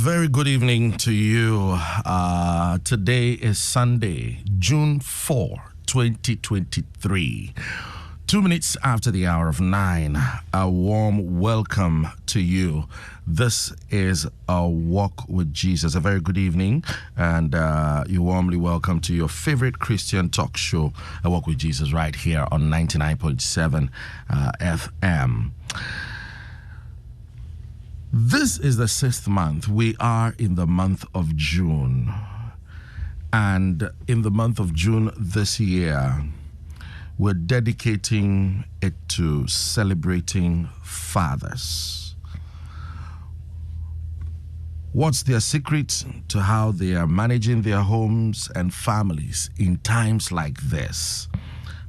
very good evening to you. Today is Sunday, June 4, 2023. 2 minutes after the hour of 9, a warm welcome to you. This is A Walk with Jesus. A very good evening, and you're warmly welcome to your favorite Christian talk show, A Walk with Jesus, right here on 99.7 FM. This is the 6th month. We are in the month of June. And in the month of June this year, we're dedicating it to celebrating fathers. What's their secret to how they are managing their homes and families in times like this?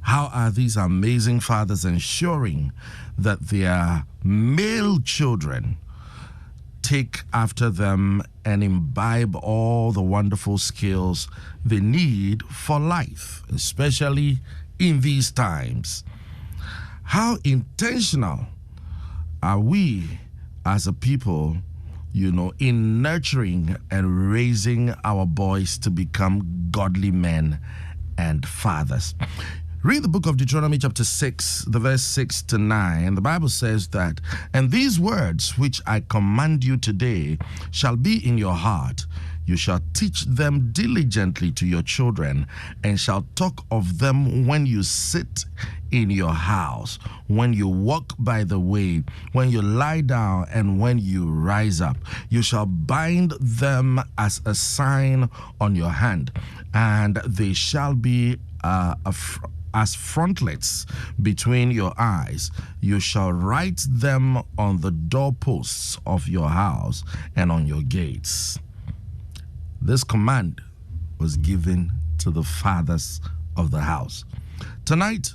How are these amazing fathers ensuring that their male children take after them and imbibe all the wonderful skills they need for life, especially in these times? How intentional are we as a people, in nurturing and raising our boys to become godly men and fathers? Read the book of Deuteronomy chapter 6, the verse 6 to 9. The Bible says that, "And these words which I command you today shall be in your heart. You shall teach them diligently to your children, and shall talk of them when you sit in your house, when you walk by the way, when you lie down, and when you rise up. You shall bind them as a sign on your hand, and they shall be as frontlets between your eyes. You shall write them on the doorposts of your house and on your gates." This command was given to the fathers of the house. Tonight,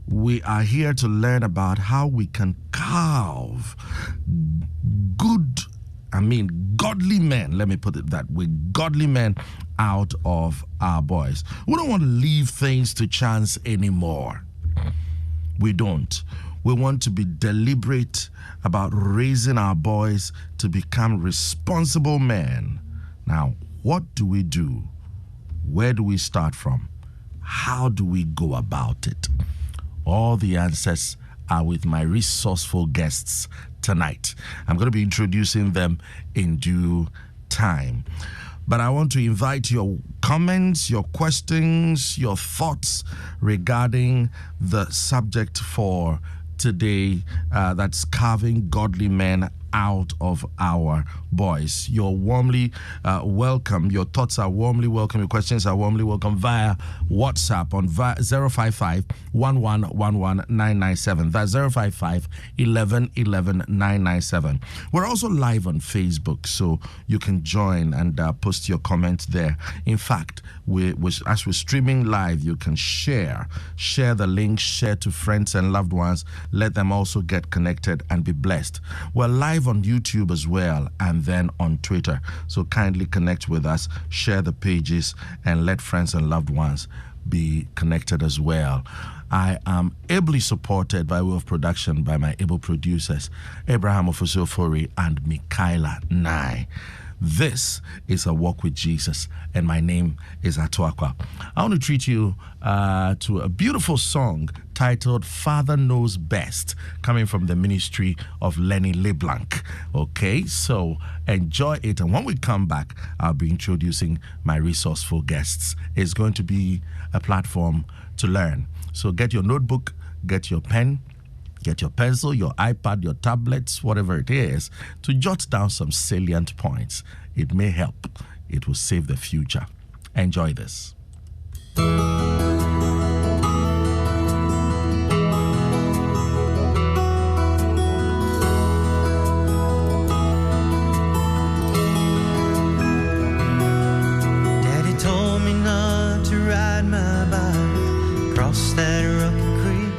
we are here to learn about how we can carve godly men, let me put it that way, godly men out of our boys. We don't want to leave things to chance anymore. We don't. We want to be deliberate about raising our boys to become responsible men. Now, what do we do? Where do we start from? How do we go about it? All the answers are with my resourceful guests tonight. I'm going to be introducing them in due time. But I want to invite your comments, your questions, your thoughts regarding the subject for today, that's carving godly men out of our boys. You're warmly welcome. Your thoughts are warmly welcome. Your questions are warmly welcome via WhatsApp on 055 1111 997. That's 055 1111 997. We're also live on Facebook, so you can join and post your comments there. In fact, as we're streaming live, you can share the link, share to friends and loved ones. Let them also get connected and be blessed. We're live on YouTube as well, and then on Twitter. So kindly connect with us, share the pages, and let friends and loved ones be connected as well. I am ably supported by way of production by my able producers, Abraham Ofusofori and Michaela Nai. This is A Walk with Jesus, and my name is Atuakwa. I want to treat you to a beautiful song titled "Father Knows Best," coming from the ministry of Lenny LeBlanc. Okay, so enjoy it, and when we come back, I'll be introducing my resourceful guests. It's going to be a platform to learn. So get your notebook, get your pen, get your pencil, your iPad, your tablets, whatever it is, to jot down some salient points. It may help. It will save the future. Enjoy this. Daddy told me not to ride my bike across that rocky creek.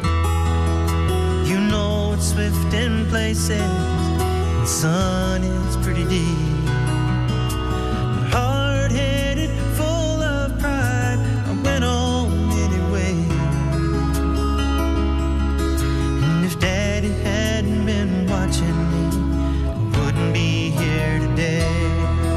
You know it's swift in places, and sun is pretty deep. But hard-headed, full of pride, I went on anyway. And if Daddy hadn't been watching me, I wouldn't be here today.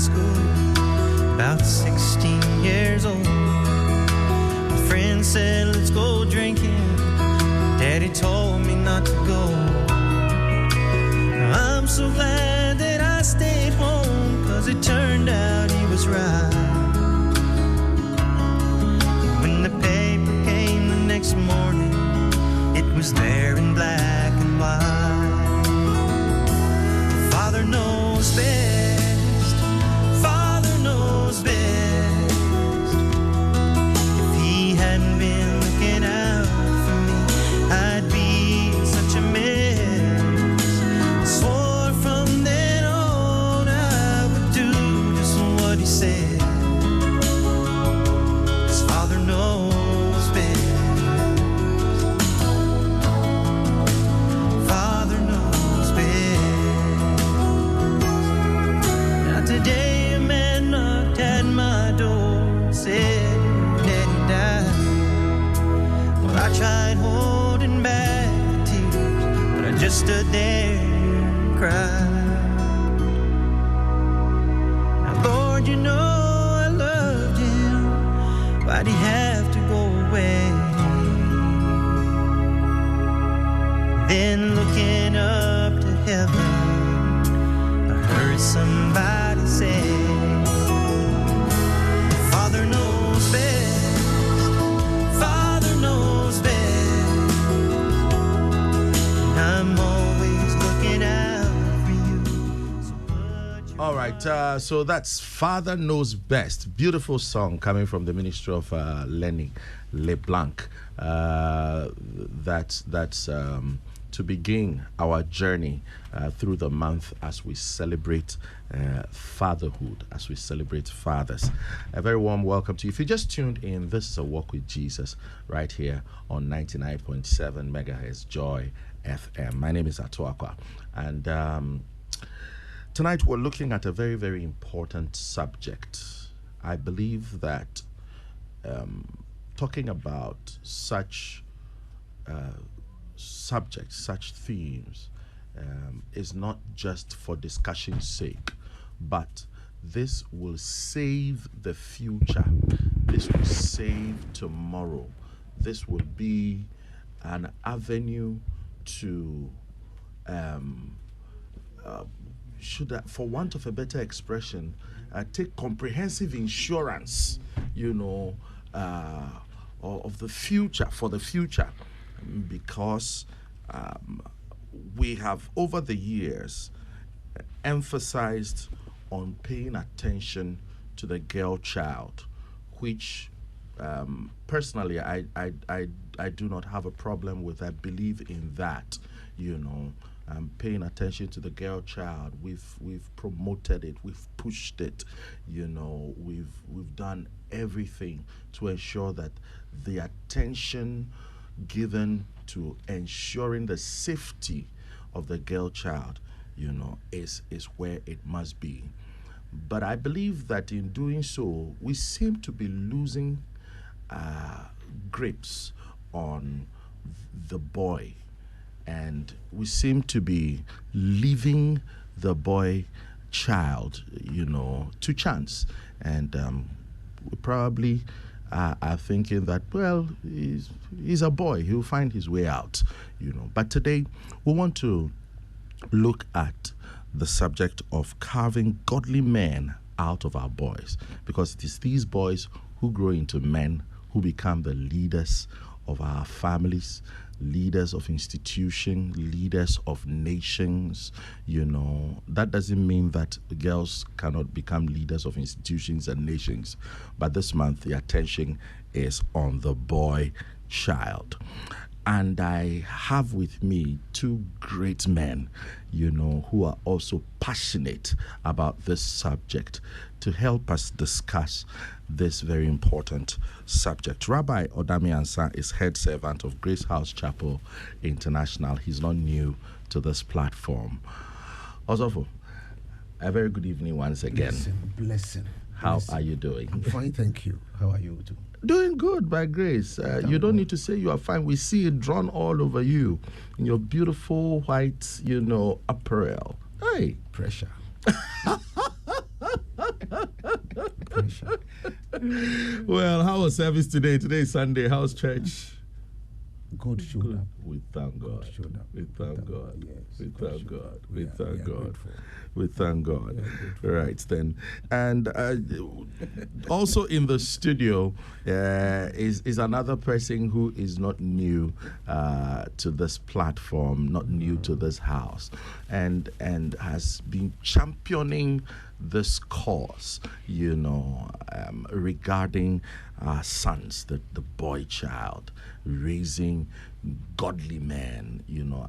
school, about 16 years old. My friend said, let's go drinking. Daddy told me not to go. I'm so glad that I stayed home, 'cause it turned out he was right. When the paper came the next morning, it was there in black and white. Father knows best. Father knows best. If he hadn't been looking out for me, I'd be in such a mess. Swore from then on I would do just what he said. 'Cause Father knows best. Father knows best. Now today a man knocked at my door, said Daddy died. Well, I tried holding back the tears, but I just stood there and cried. Now, Lord, you know I loved him. Why'd he have to go away? Then looking up to heaven, I heard somebody say, Father knows best. Father knows best. And I'm always looking out for you. So put your All right, so that's Father Knows Best. Beautiful song coming from the ministry of Lenny LeBlanc. That's to begin our journey through the month as we celebrate fatherhood, as we celebrate fathers. A very warm welcome to you. If you just tuned in, this is A Walk with Jesus right here on 99.7 megahertz Joy FM. My name is Atuakwa, and tonight we're looking at a very, very important subject. I believe that talking about such subjects, such themes, is not just for discussion's sake, but this will save the future. This will save tomorrow. This will be an avenue to for want of a better expression, take comprehensive insurance, of the future, for the future, because we have over the years emphasized on paying attention to the girl child, which personally I do not have a problem with. I believe in that, paying attention to the girl child. We've promoted it, we've pushed it, we've done everything to ensure that the attention given to ensuring the safety of the girl child, is where it must be. But I believe that in doing so, we seem to be losing grips on the boy, and we seem to be leaving the boy child, to chance. And we probably are thinking that, well, he's a boy, he'll find his way out, But today, we want to look at the subject of carving godly men out of our boys, because it is these boys who grow into men who become the leaders of our families, leaders of institutions, leaders of nations. That doesn't mean that girls cannot become leaders of institutions and nations, but this month the attention is on the boy child. And I have with me two great men, who are also passionate about this subject to help us discuss this very important subject. Rabbi Odami Ansah is head servant of Grace House Chapel International. He's not new to this platform. Osofo, a very good evening once again. Blessing. How are you doing? I'm fine, thank you. How are you too? Doing good, by grace. You don't need to say you are fine. We see it drawn all over you in your beautiful white, apparel. Hey. Pressure. Pressure. Well, how was service today? Today is Sunday. How's church? God showed up. We thank God. showed up. We thank God. Yes, We God thank showed God. up. We are thank God. grateful. We thank God. We are grateful. Right then, and also in the studio is another person who is not new to this platform, not new to this house, and has been championing this cause, regarding our sons, the boy child, raising godly men,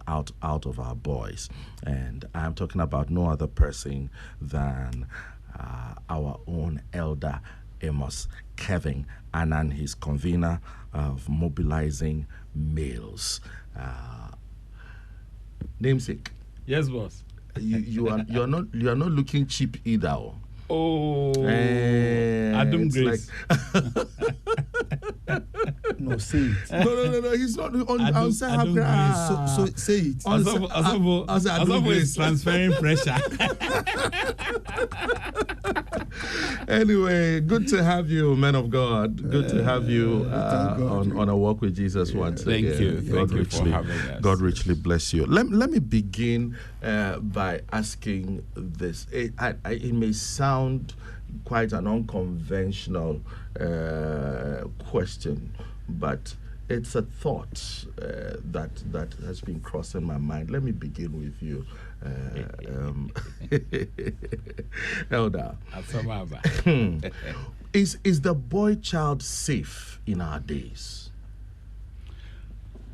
out of our boys. And I'm talking about no other person than our own elder Amos Craving, and his convener of mobilizing males. Namesake. Yes, boss. You are not looking cheap either. Oh, Adam Grace. No, say it. No. He's not on Adam Grace. So say it. Asafo is transferring pressure. Anyway, good to have you, man of God. Good to have you on a walk with Jesus once Thank again. you. Thank you for having us. God richly bless you. Let me begin by asking this. It may sound quite an unconventional question, but it's a thought that has been crossing my mind. Let me begin with you, Elder. Is the boy child safe in our days?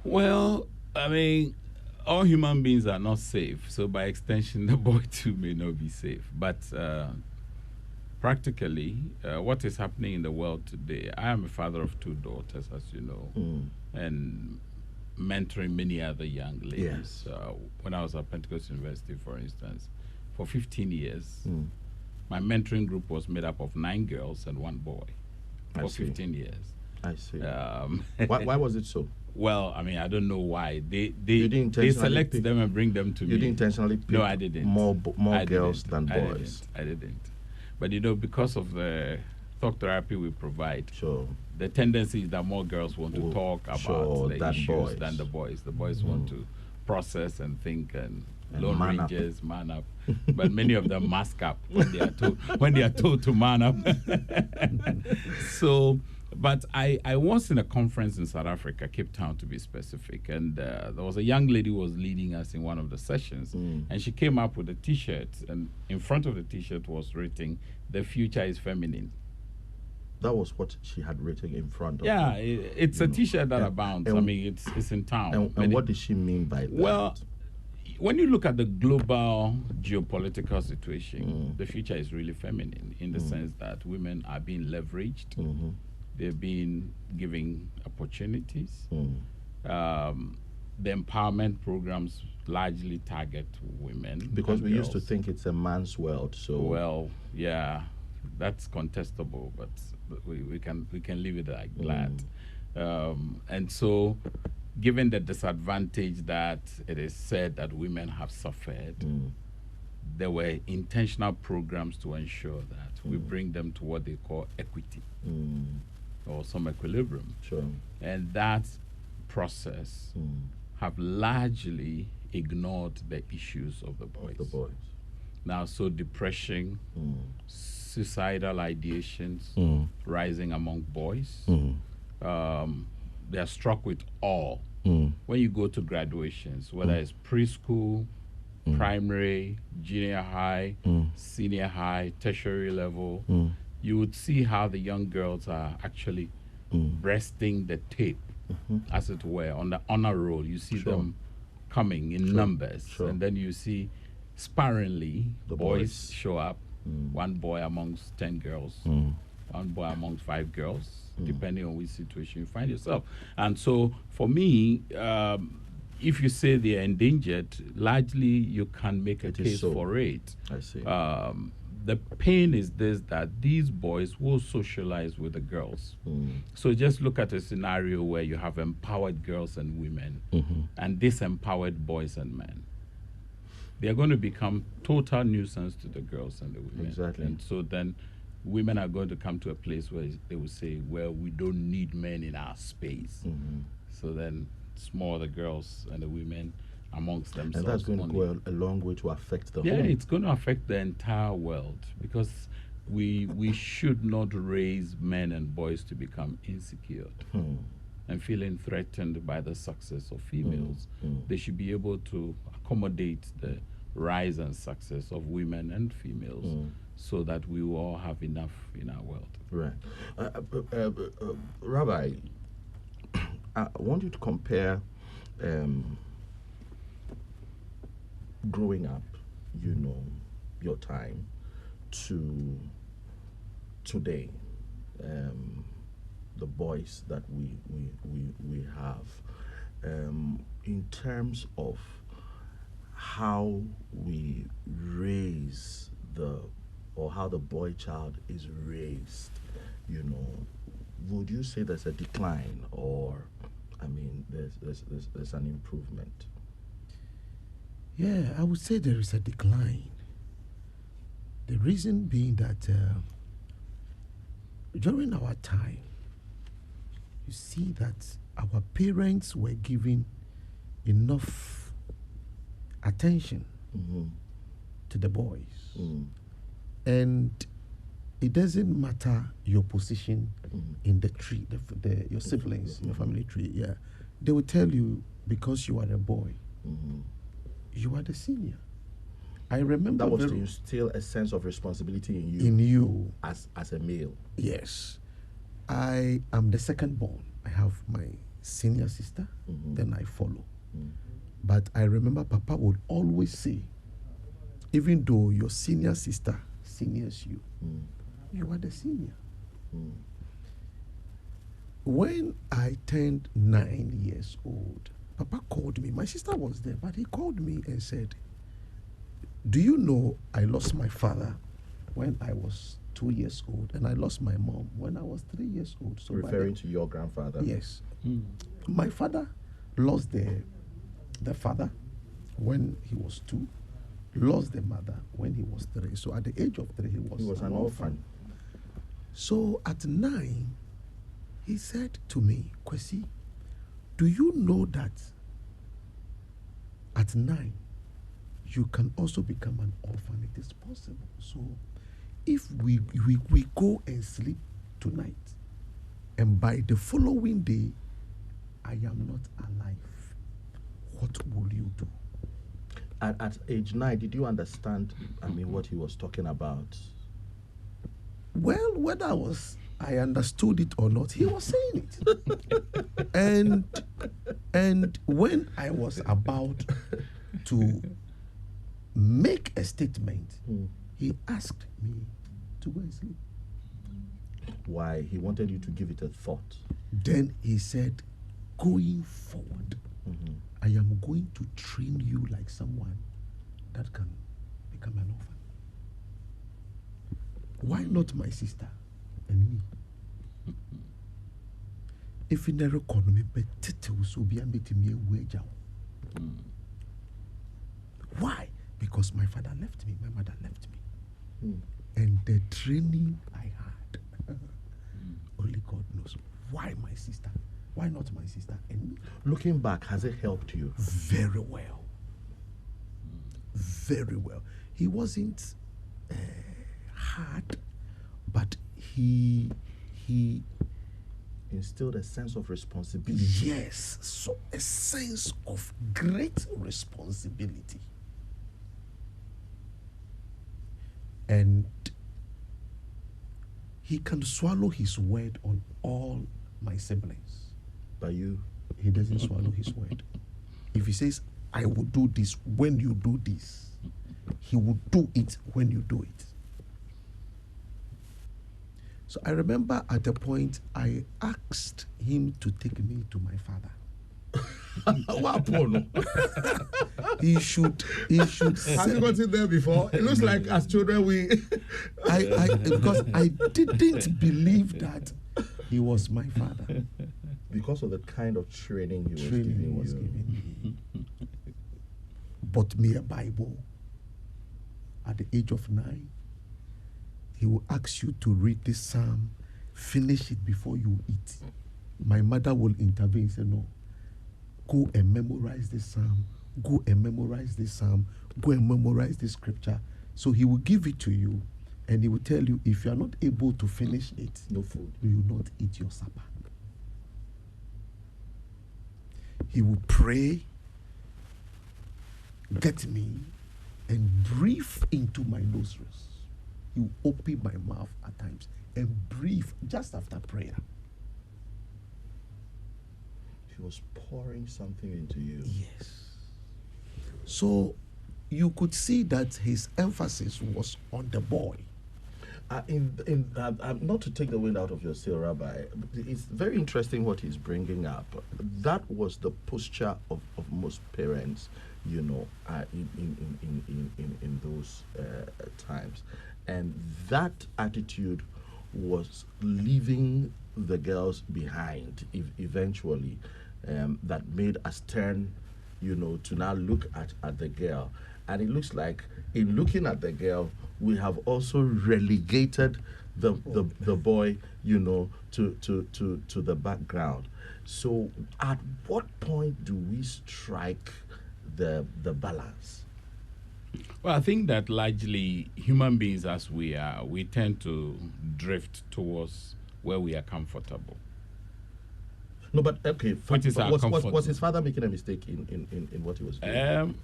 Well, I mean, all human beings are not safe, so by extension, the boy too may not be safe. But practically, what is happening in the world today, I am a father of 2 daughters, as you know, and mentoring many other young ladies. Yes. When I was at Pentecost University, for instance, for 15 years, my mentoring group was made up of 9 girls and 1 boy for 15 years. I see. Why was it so? Well, I mean, I don't know why. They select them and bring them to me. You didn't intentionally pick No, I didn't. more girls than boys? I didn't. But, because of the talk therapy we provide, Sure. the tendency is that more girls want to talk about the issues than the boys. The boys want to process and think and Lone Rangers, man up. But many of them mask up when they are told to man up. So, but I was in a conference in South Africa, Cape Town to be specific, and there was a young lady who was leading us in one of the sessions, and she came up with a T-shirt, and in front of the T-shirt was written, "The future is feminine." That was what she had written in front of her. Yeah, it's a T-shirt that abounds. I mean, it's in town. And what did she mean by that? Well, when you look at the global geopolitical situation, the future is really feminine in the sense that women are being leveraged. They're being given opportunities. The empowerment programs largely target women. Because we used to think it's a man's world. So well, yeah, that's contestable, but we can leave it like that. And so, given the disadvantage that it is said that women have suffered, there were intentional programs to ensure that we bring them to what they call equity or some equilibrium. Sure. And that process have largely ignored the issues of the boys. Now, so depression, suicidal ideations rising among boys. They are struck with awe when you go to graduations, whether it's preschool, primary, junior high, senior high, tertiary level. You would see how the young girls are actually breasting the tape, as it were, on the honor roll. You see them coming in numbers, and then you see sparingly the boys show up, 1 boy amongst 10 girls, 1 boy amongst 5 girls, depending on which situation you find yourself. And so for me, if you say they are endangered, largely you can make a case for it. I see. The pain is this, that these boys will socialize with the girls. So just look at a scenario where you have empowered girls and women and disempowered boys and men. They are going to become total nuisance to the girls and the women. Exactly. And so then women are going to come to a place where they will say, well, we don't need men in our space. So then it's more the girls and the women amongst themselves. And that's going only. to go a long way to affect the Yeah, home. it's going to affect the entire world, because we should not raise men and boys to become insecure and feeling threatened by the success of females. They should be able to accommodate the rise and success of women and females so that we will all have enough in our world. Right. Rabbi, I want you to compare growing up, your time, to today, the boys that we have, in terms of how we raise how the boy child is raised. Would you say there's a decline, or there's an improvement? Yeah, I would say there is a decline. The reason being that during our time, you see that our parents were given enough attention to the boys. And it doesn't matter your position in the tree, your siblings, your family tree. Yeah, they will tell you, because you are a boy, you are the senior. I remember that was to instill a sense of responsibility in you. In you, as a male. Yes, I am the second born. I have my senior sister, then I follow. But I remember Papa would always say, even though your senior sister seniors you, you are the senior. When I turned 9 years old, Papa called me. My sister was there, but he called me and said, do you know I lost my father when I was 2 years old, and I lost my mom when I was 3 years old? So referring to your grandfather? Yes. My father lost the father when he was 2, lost the mother when he was 3. So at the age of 3, he was an orphan. So at 9, he said to me, Kwesi, do you know that at 9, you can also become an orphan? It is possible. So if we go and sleep tonight, and by the following day, I am not alive, what will you do? At age 9, did you understand, what he was talking about? Well, whether I understood it or not, he was saying it. and when I was about to make a statement, he asked me to go and sleep. Why? He wanted you to give it a thought. Then he said, going forward, I am going to train you like someone that can become an orphan. Why not my sister and me? If in the economy, why? Because my father left me, my mother left me. And the training I had, only God knows. Why my sister? Why not my sister and me? Looking back, has it helped you? Very well. Very well. He wasn't hard, but he instilled a sense of responsibility. Yes, so a sense of great responsibility. And he can swallow his word on all my siblings. But you? He doesn't swallow his word. If he says, I will do this when you do this, he will do it when you do it. So I remember at a point I asked him to take me to my father. He should Have you gotten there before? It looks like as children because I didn't believe that he was my father. Because of the kind of training he was giving me. Bought me a Bible at the age of 9. he will ask you to read this psalm, finish it before you eat. My mother will intervene and say, no, go and memorize this psalm, go and memorize this psalm, go and memorize this scripture. So he will give it to you, and he will tell you, if you are not able to finish it, No food. you will not eat your supper. He will pray, get me, and breathe into my nostrils. He will open my mouth at times and breathe just after prayer. He was pouring something into you. Yes. So you could see that his emphasis was on the boy. Not to take the wind out of your sail, Rabbi, it's very interesting what he's bringing up. That was the posture of most parents, you know, in those times. And that attitude was leaving the girls behind eventually, that made us turn, you know, to now look at the girl. And it looks like in looking at the girl, we have also relegated the boy, you know, to the background. So at what point do we strike the balance? Well, I think that largely human beings as we are, we tend to drift towards where we are comfortable. No, but okay. Which is our comfort was his father making a mistake in what he was doing?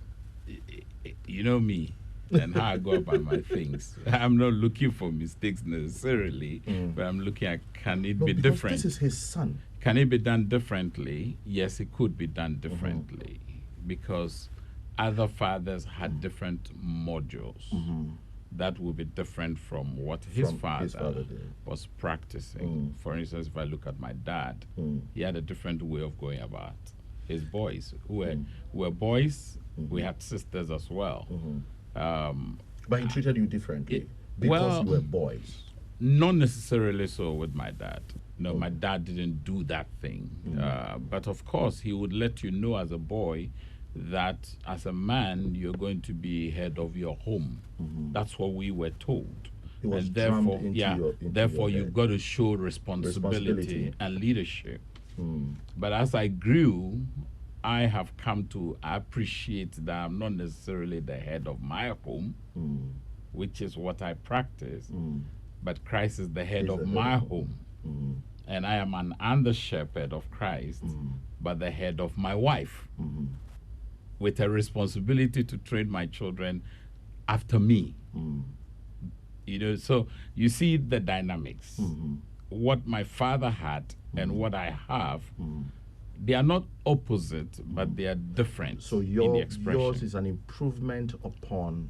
You know me and how I go about my things. I'm not looking for mistakes necessarily, but I'm looking at, can it be different? This is his son. Can it be done differently? Yes, it could be done differently, because other fathers had different modules that would be different from what his father was practicing. For instance, if I look at my dad, he had a different way of going about his boys. Who were boys, we had sisters as well. But he treated you differently because you were boys. Not necessarily so with my dad. No, my dad didn't do that thing. But of course, he would let you know as a boy that as a man, you're going to be head of your home. That's what we were told. And therefore, you've got to show responsibility and leadership. But as I grew, I have come to appreciate that I'm not necessarily the head of my home, which is what I practice, but Christ is the head of my home. And I am an under shepherd of Christ, but the head of my wife, with a responsibility to train my children after me. You know, so you see the dynamics. What my father had and what I have, they are not opposite, but they are different. So in the expression. Yours is an improvement upon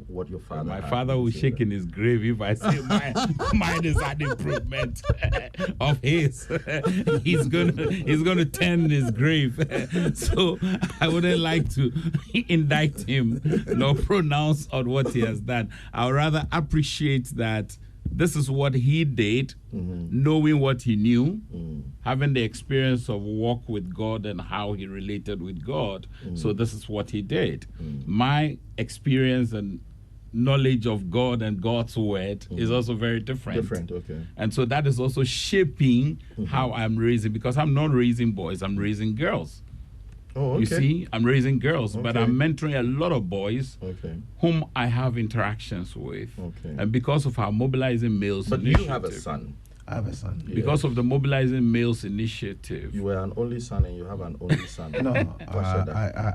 what your father My had. father will shake in his grave if I say mine is an improvement of his. He's gonna turn in his grave. So I wouldn't like to indict him nor pronounce on what he has done. I would rather appreciate that this is what he did, knowing what he knew, having the experience of walk with God and how he related with God. So this is what he did. My experience and knowledge of God and God's word is also very different. Okay. And so that is also shaping how I'm raising, because I'm not raising boys, I'm raising girls. Oh, okay. You see, I'm raising girls, but I'm mentoring a lot of boys whom I have interactions with. And because of our Mobilizing Males initiative. But you have a son. I have a son. Because of the Mobilizing Males initiative. You were an only son and you have an only son. No,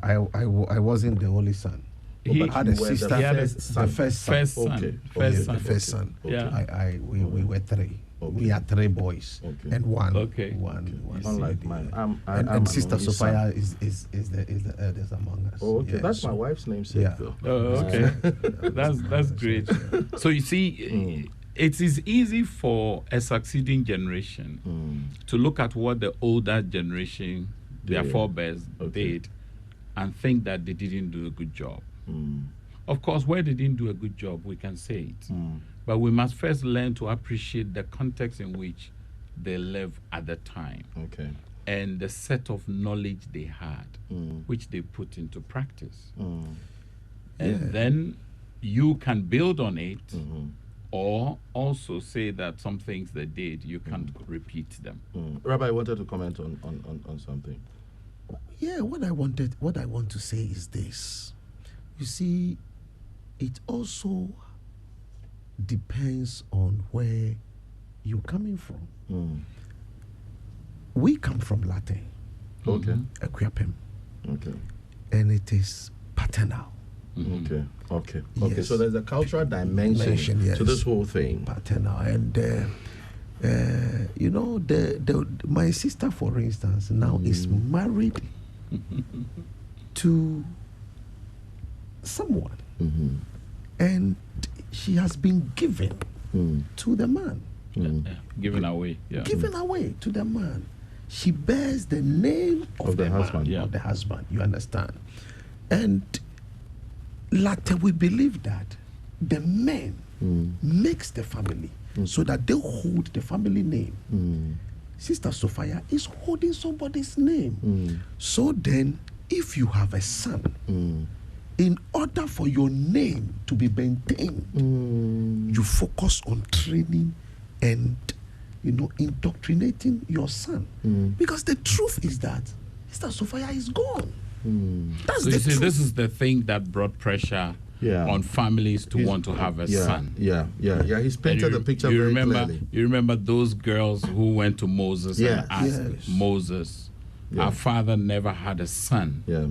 I wasn't the only son. He had a sister. He had the first son. First son. Okay. First son. The first son. Yeah. We were three. We had three boys and one. One unlike mine. And Sister only Sophia son. is the eldest among us. Oh, okay. Yeah, That's my wife's namesake, though. Oh, okay. That's great. So you see, it is easy for a succeeding generation to look at what the older generation, their forebears, did and think that they didn't do a good job. Of course, where they didn't do a good job, we can say it. But we must first learn to appreciate the context in which they live at the time. Okay. And the set of knowledge they had, which they put into practice. And then you can build on it, or also say that some things they did, you can't repeat them. Rabbi wanted to comment on something. Yeah, what I want to say is this. You see, it also depends on where you're coming from. We come from Latin. Okay. Equiapem. Okay. And it is paternal. Okay. Yes. So there's a cultural dimension Yes. to this whole thing. Paternal. And you know, my sister, for instance, now is married to someone, and she has been given to the man. Given away. Yeah. Given away to the man. She bears the name of the husband. man, of the husband. You understand? And later we believe that the man makes the family so that they hold the family name. Sister Sophia is holding somebody's name. So then, if you have a son, in order for your name to be maintained, you focus on training and, you know, indoctrinating your son. Because the truth is that Sister Sophia is gone. That's So the you see, truth. this is the thing that brought pressure on families to want to have a son. Yeah. He's painted the picture you very remember, clearly. You remember those girls who went to Moses and asked Yes. Moses, our father never had a son. Yeah.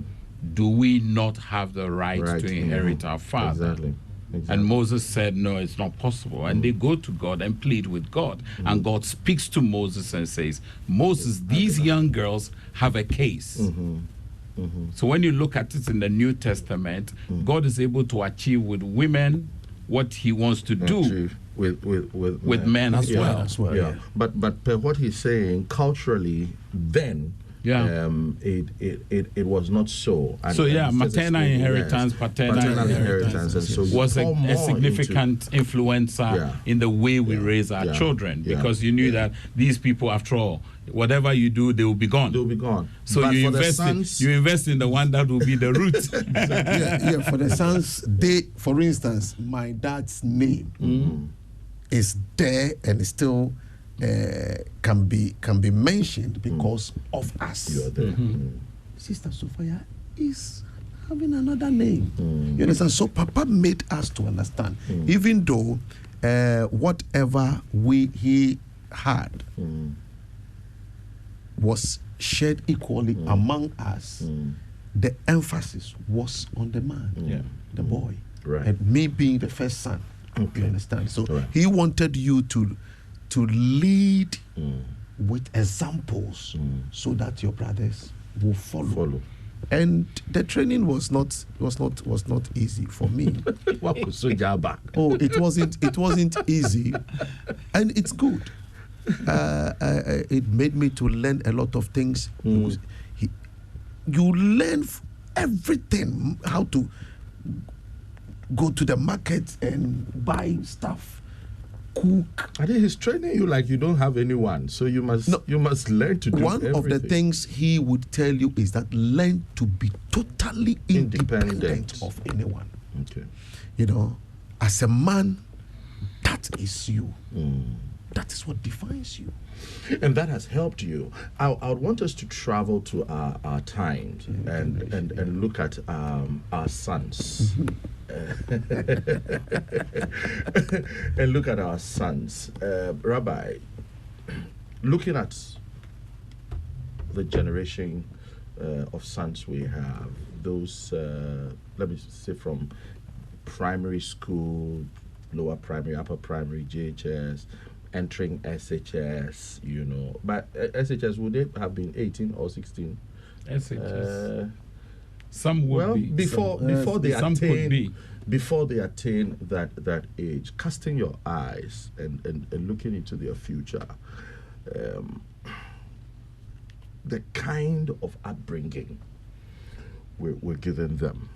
Do we not have the right to inherit our father? Exactly. And Moses said, no, it's not possible. And they go to God and plead with God. And God speaks to Moses and says, Moses, these young girls have a case. So when you look at it in the New Testament, God is able to achieve with women what he wants to do with men as well. Yeah. But what he's saying, culturally, then, it was not so. And maternal inheritance, paternal inheritance, and so was a significant influencer in the way we raise our children, because you knew that these people, after all, whatever you do, they will be gone. They'll be gone. So but you invest in the one that will be the root. For the sons, for instance, my dad's name is there and still can be mentioned because of us. You are there. Sister Sophia is having another name. You understand? So Papa made us to understand, even though whatever he had was shared equally among us, the emphasis was on the man, the boy, and me being the first son. You understand? So he wanted you to lead with examples so that your brothers will follow. And the training was not easy for me. Oh, it wasn't easy, and it's good. It made me to learn a lot of things. You learn everything, how to go to the market and buy stuff, cook. I think he's training you like you don't have anyone, so you must learn to do one everything. Of the things he would tell you is that learn to be totally independent of anyone. Okay. You know, as a man, that is you. That is what defines you. And that has helped you. I would want us to travel to our times and look at our sons. And look at our sons. Rabbi, looking at the generation of sons we have, those, let me say, from primary school, lower primary, upper primary, JHS, entering SHS, you know. But SHS, would they have been 18 or 16? SHS. Some would be. Before they some attain, could be. Before they attain that age, casting your eyes and looking into their future, the kind of upbringing we're giving them,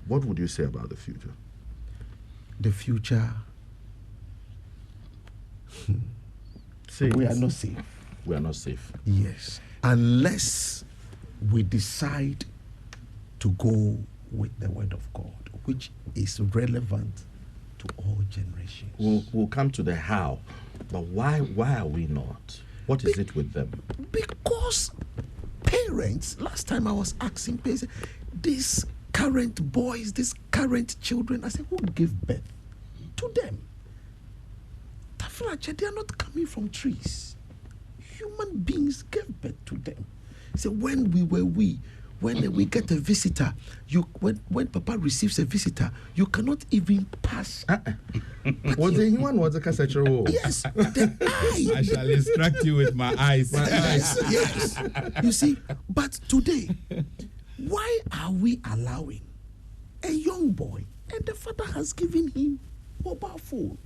what would you say about the future? The future, we are not safe. We are not safe. Yes. Unless we decide to go with the word of God, which is relevant to all generations. We'll come to the how, but why are we not? What is it with them? Because parents, last time I was asking parents, these current boys, these current children, I said, who gave birth to them? They are not coming from trees. Human beings gave birth to them. So when we get a visitor, when Papa receives a visitor, you cannot even pass. Was the human was a cassette? Yes, the eye. I shall instruct you with my eyes. Yes. You see, but today, why are we allowing a young boy and the father has given him mobile phone?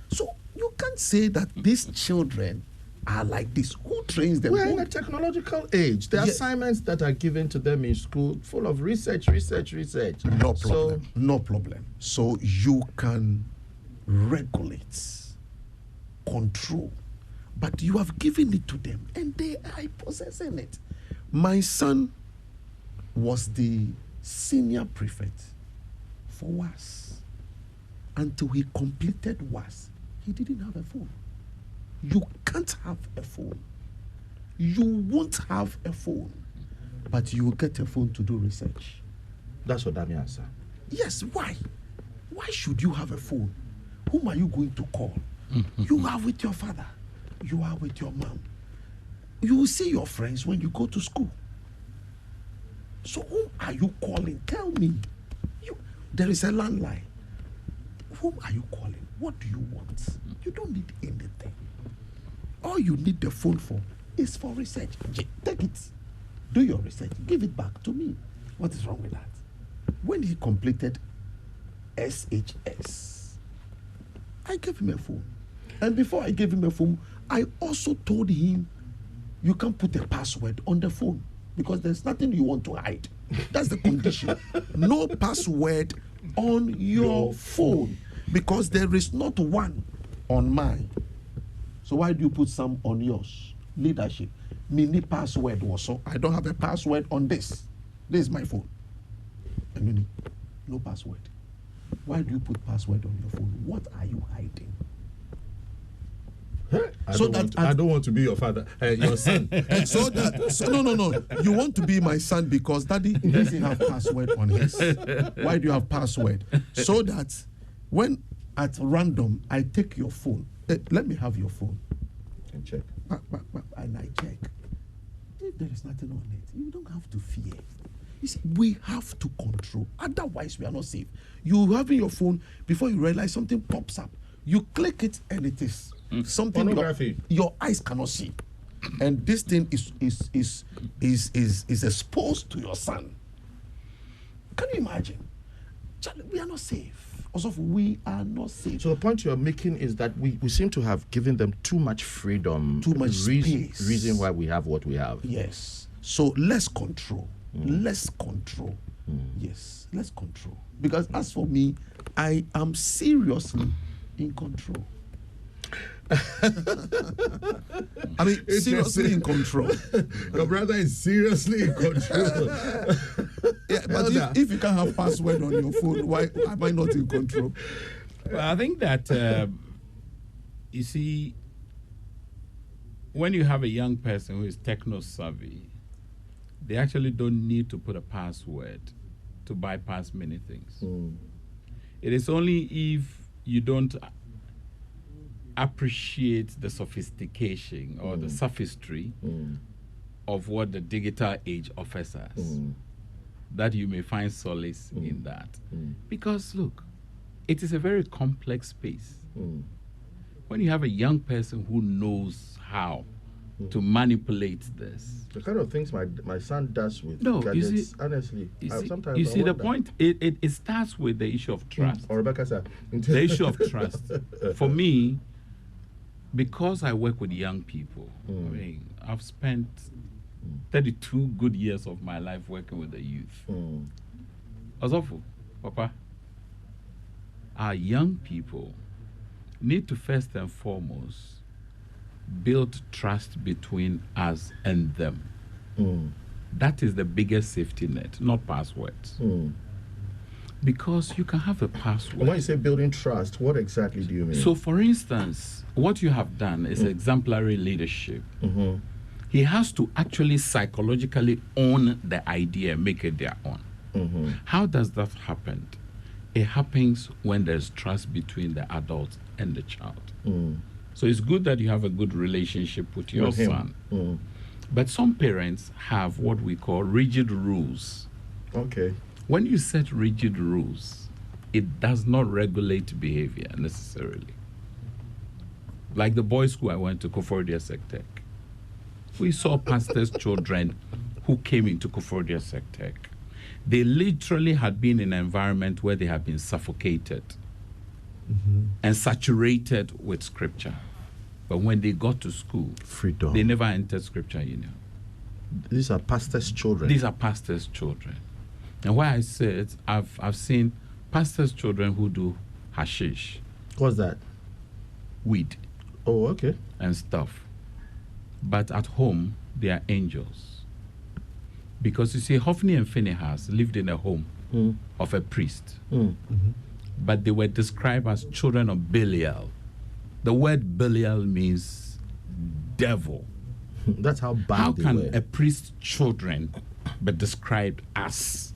So you can't say that these children are like this. Who trains them? We're in a technological age. The assignments that are given to them in school full of research. No problem. So you can regulate, control, but you have given it to them and they are possessing it. My son was the senior prefect for WAS. Until he completed WAS, he didn't have a phone. You can't have a phone. You won't have a phone, but you will get a phone to do research. That's what that means, sir. Yes, why? Why should you have a phone? Whom are you going to call? You are with your father. You are with your mom. You will see your friends when you go to school. So whom are you calling? Tell me. There is a landline. Whom are you calling? What do you want? You don't need anything. All you need the phone for is for research. Take it. Do your research. Give it back to me. What is wrong with that? When he completed SHS, I gave him a phone. And before I gave him a phone, I also told him, you can't put a password on the phone because there's nothing you want to hide. That's the condition. No password on your phone because there is not one on mine. So why do you put some on yours? Leadership. Mini password also. I don't have a password on this. This is my phone. And you need no password. Why do you put password on your phone? What are you hiding? I don't want to be your father, your son. No. You want to be my son because daddy doesn't have password on his. Why do you have password? So that when at random I take your phone, let me have your phone. And check. And I check. If there is nothing on it, you don't have to fear. You see, we have to control. Otherwise, we are not safe. You having your phone, before you realize something pops up. You click it and it is something your eyes cannot see. And this thing is exposed to your son. Can you imagine? Charlie, we are not safe. Also, we are not safe. So the point you're making is that we seem to have given them too much freedom, too much space. Reason why we have what we have. Yes. So less control. Less control. Yes, less control. Because as for me, I am seriously in control. I mean, seriously in control. Your brother is seriously in control. Yeah, but if you can't have password on your phone, why am I not in control? Well, I think that, you see, when you have a young person who is techno-savvy, they actually don't need to put a password to bypass many things. It is only if you don't appreciate the sophistication or the sophistry of what the digital age offers us that you may find solace in that. Because, look, it is a very complex space. When you have a young person who knows how to manipulate this. The kind of things my son does with gadgets, you see, honestly, sometimes you see the wonder. point, it starts with the issue of trust. Or Rebecca said, The issue of trust. For me, because I work with young people, I mean, I've spent 32 good years of my life working with the youth. Azofo, Papa, our young people need to first and foremost build trust between us and them. That is the biggest safety net, not passwords. Because you can have a password. When you say building trust, what exactly do you mean? So, for instance, what you have done is exemplary leadership. Mm-hmm. He has to actually psychologically own the idea, make it their own. Mm-hmm. How does that happen? It happens when there's trust between the adult and the child. Mm. So it's good that you have a good relationship with your With him. son. Mm. But some parents have what we call rigid rules. Okay. When you set rigid rules, it does not regulate behavior necessarily. Like the boys' school I went to, Koforidua Sectec. We saw pastors' children who came into Koforidua Sectec. They literally had been in an environment where they had been suffocated and saturated with scripture. But when they got to school, Freedom. they never entered scripture, These are pastors' children. These are pastors' children. And why I say it, I've seen pastors' children who do hashish, What's that? weed, Oh, okay. and stuff. But at home, they are angels. Because you see, Hophni and Phinehas lived in a home of a priest. But they were described as children of Belial. The word Belial means devil. That's how bad How they can were. a priest's children be described as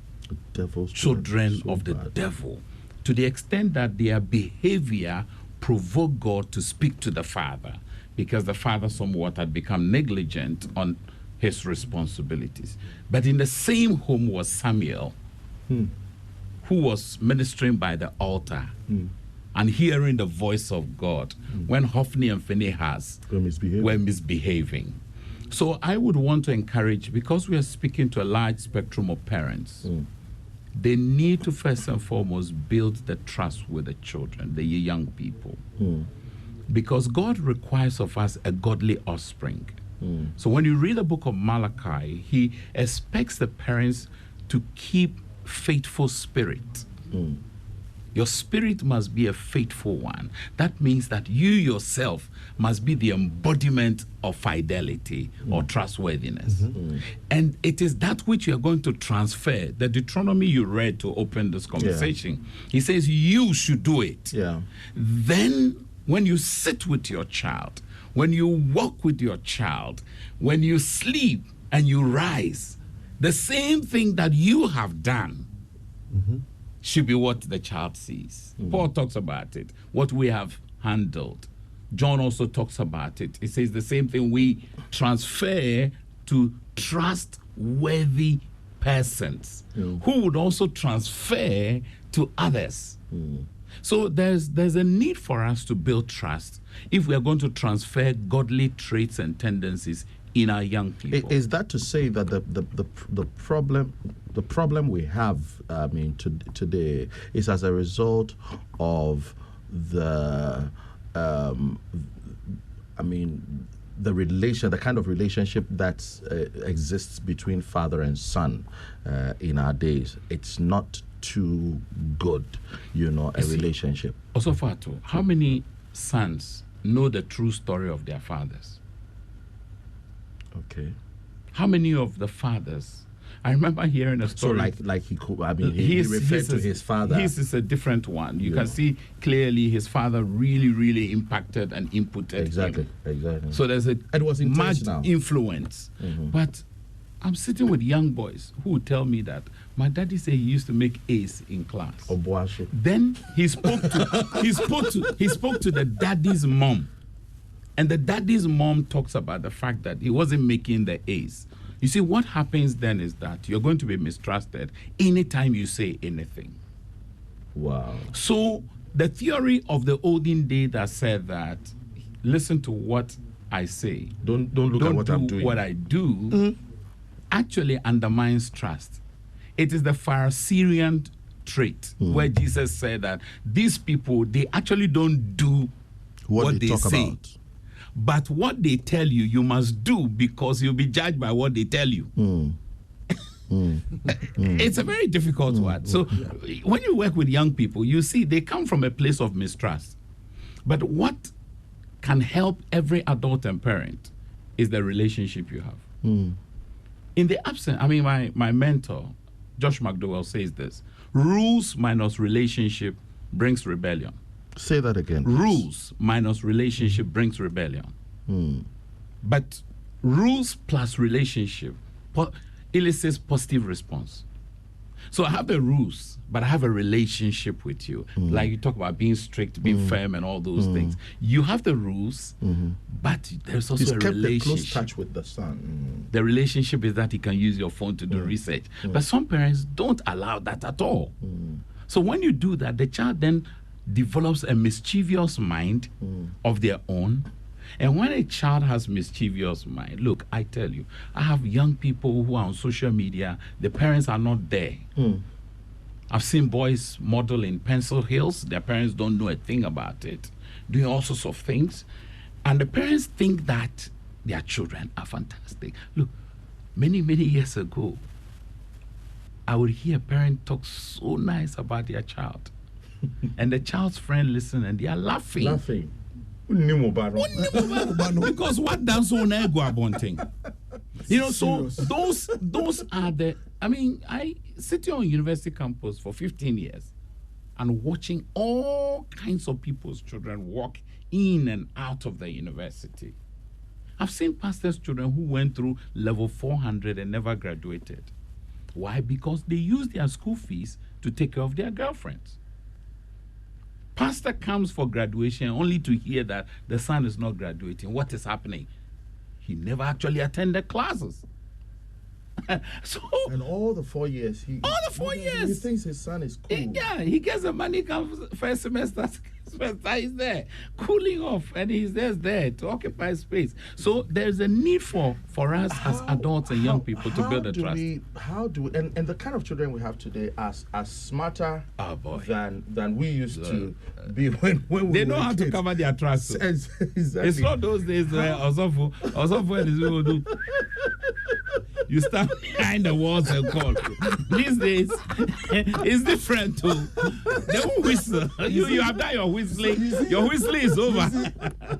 Devil's children so of the bad. devil? To the extent that their behavior provoked God to speak to the father, because the father somewhat had become negligent on his responsibilities. But in the same home was Samuel, who was ministering by the altar and hearing the voice of God when Hophni and Phinehas were misbehaving. So I would want to encourage, because we are speaking to a large spectrum of parents, they need to first and foremost build the trust with the children, the young people. Because God requires of us a godly offspring. So when you read the book of Malachi, he expects the parents to keep faithful spirit. Your spirit must be a faithful one. That means that you yourself must be the embodiment of fidelity or trustworthiness. And it is that which you are going to transfer. The Deuteronomy you read to open this conversation, he says you should do it. Yeah. Then when you sit with your child, when you walk with your child, when you sleep and you rise, the same thing that you have done should be what the child sees. Paul talks about it, what we have handled. John also talks about it. He says the same thing we transfer to trustworthy persons who would also transfer to others. So there's a need for us to build trust if we are going to transfer godly traits and tendencies in our young people. Is that to say that the problem we have, today is as a result of the kind of relationship that exists between father and son in our days? It's not too good, a relationship. Also, Fatu, how many sons know the true story of their fathers? Okay. How many of the fathers? I remember hearing a story. So like he could, he referred to his father. His is a different one. You can see clearly his father really impacted and inputted Exactly. him. So there's a It was much intentional. influence. But I'm sitting with young boys who would tell me that my daddy said he used to make A's in class. Obuashi. Then he spoke to the daddy's mom. And the daddy's mom talks about the fact that he wasn't making the A's. You see, what happens then is that you're going to be mistrusted anytime you say anything. Wow. So the theory of the olden day that said that, listen to what I say, Don't look at what I'm doing. what I do, actually undermines trust. It is the Pharisee trait where Jesus said that these people, they actually don't do what they talk say. about. But what they tell you, you must do because you'll be judged by what they tell you. It's a very difficult one. So when you work with young people, you see they come from a place of mistrust. But what can help every adult and parent is the relationship you have. In the absence, my mentor, Josh McDowell, says this: Rules minus relationship brings rebellion. Say that again, please. Rules minus relationship brings rebellion. But rules plus relationship elicits positive response. So I have the rules, but I have a relationship with you. Like you talk about being strict, being firm, and all those things. You have the rules, but there's also He's a kept a relationship. close touch with the son. The relationship is that he can use your phone to do research. But some parents don't allow that at all. So when you do that, the child then develops a mischievous mind of their own. And when a child has mischievous mind, look, I tell you, I have young people who are on social media, the parents are not there. I've seen boys model in pencil heels, their parents don't know a thing about it, doing all sorts of things. And the parents think that their children are fantastic. Look, many, many years ago, I would hear a parent talk so nice about their child. And the child's friend listen and they are laughing. Because what does on ego abonting? You know, so those are the, I mean, I sitting on university campus for 15 years and watching all kinds of people's children walk in and out of the university. I've seen pastors' children who went through level 400 and never graduated. Why? Because they use their school fees to take care of their girlfriends. Pastor comes for graduation only to hear that the son is not graduating. What is happening? He never actually attended classes. So, and all the 4 years, he thinks his son is cool. He gets the money, comes first semester, he's there, cooling off, and he's just there to occupy space. So there's a need for us as adults and young people to build a trust. And the kind of children we have today are smarter than we used to be when we they were know how kids. to cover their trust. Exactly. It's not those days where also you stand behind the walls and call. These days, it's different too. They won't whistle. You have done your whistling. Your whistling is over.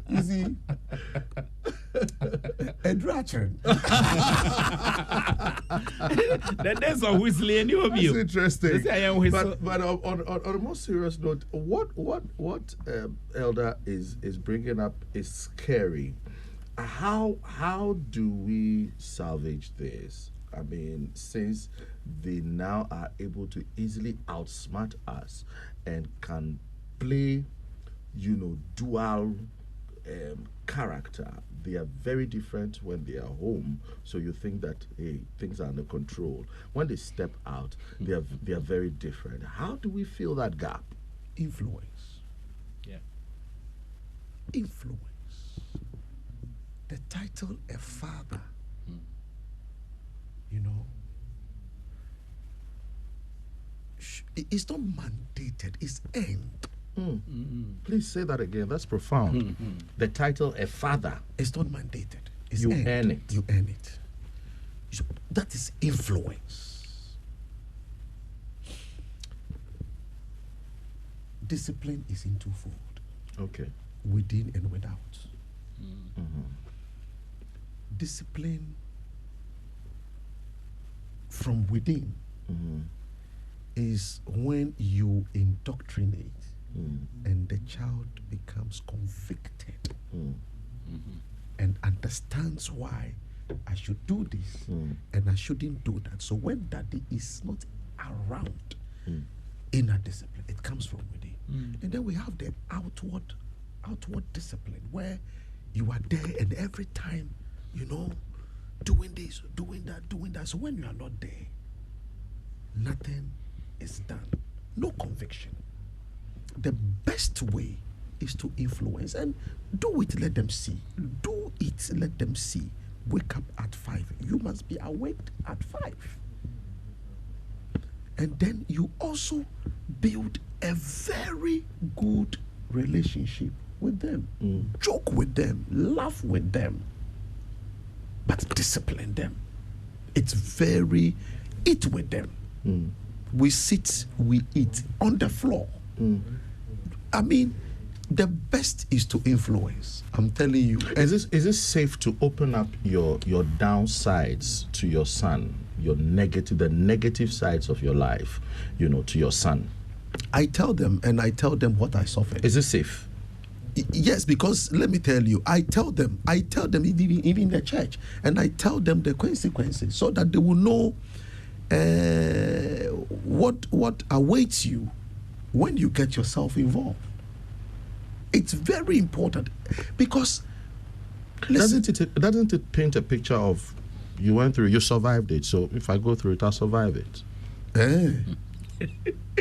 You see? And Ratchet. The days of whistling, you will be. That's interesting. They say, I am whistle. But on a more serious note, what Elder is bringing up is scary. How do we salvage this? I mean, since they now are able to easily outsmart us and can play, dual character. They are very different when they are home. So you think that, hey, things are under control. When they step out, they are very different. How do we fill that gap? Influence. Yeah. Influence. The title a father, it's not mandated, it's earned. Please say that again. That's profound. The title a father. It's not mandated. It's You earned. earn it. You earn it. So that is influence. Discipline is in twofold. Okay. Within and without. Discipline from within is when you indoctrinate and the child becomes convicted and understands why I should do this and I shouldn't do that. So when daddy is not around, inner discipline, it comes from within. And then we have the outward discipline where you are there and every time, doing this, doing that. So when you are not there, nothing is done. No conviction. The best way is to influence and do it, let them see. Do it, let them see. Wake up at 5. You must be awake at 5. And then you also build a very good relationship with them. Joke with them, laugh with them, but discipline them. It's very, eat with them. We sit, we eat on the floor. I mean, the best is to influence. I'm telling you. Is this safe to open up your downsides to your son? the negative sides of your life, to your son? I tell them, and I tell them what I suffered. Is it safe? Yes, because let me tell you, I tell them even in the church, and I tell them the consequences so that they will know what awaits you when you get yourself involved. It's very important because doesn't it paint a picture of you went through, you survived it, so if I go through it, I'll survive it.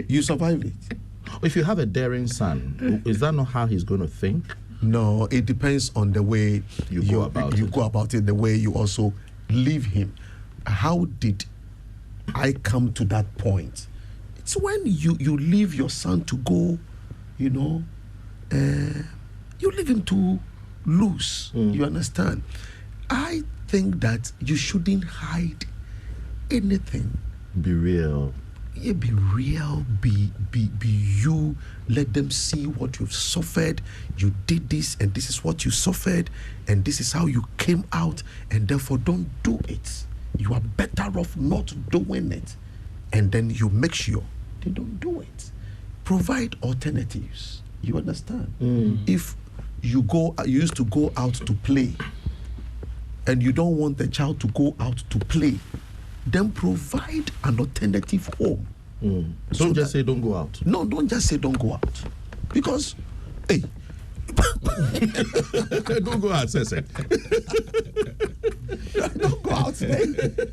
You survived it. If you have a daring son, is that not how he's going to think? No, it depends on the way you go about it, the way you also leave him. How did I come to that point? It's when you leave your son to go, you leave him to lose. You understand? I think that you shouldn't hide anything. Be real. Yeah, be real, be you. Let them see what you've suffered. You did this, and this is what you suffered, and this is how you came out, and therefore don't do it. You are better off not doing it, and then you make sure they don't do it. Provide alternatives. You understand? If you used to go out to play, and you don't want the child to go out to play, then provide an alternative home. Don't just say don't go out. No, don't just say don't go out. Because, hey. Don't go out, say. Don't go out.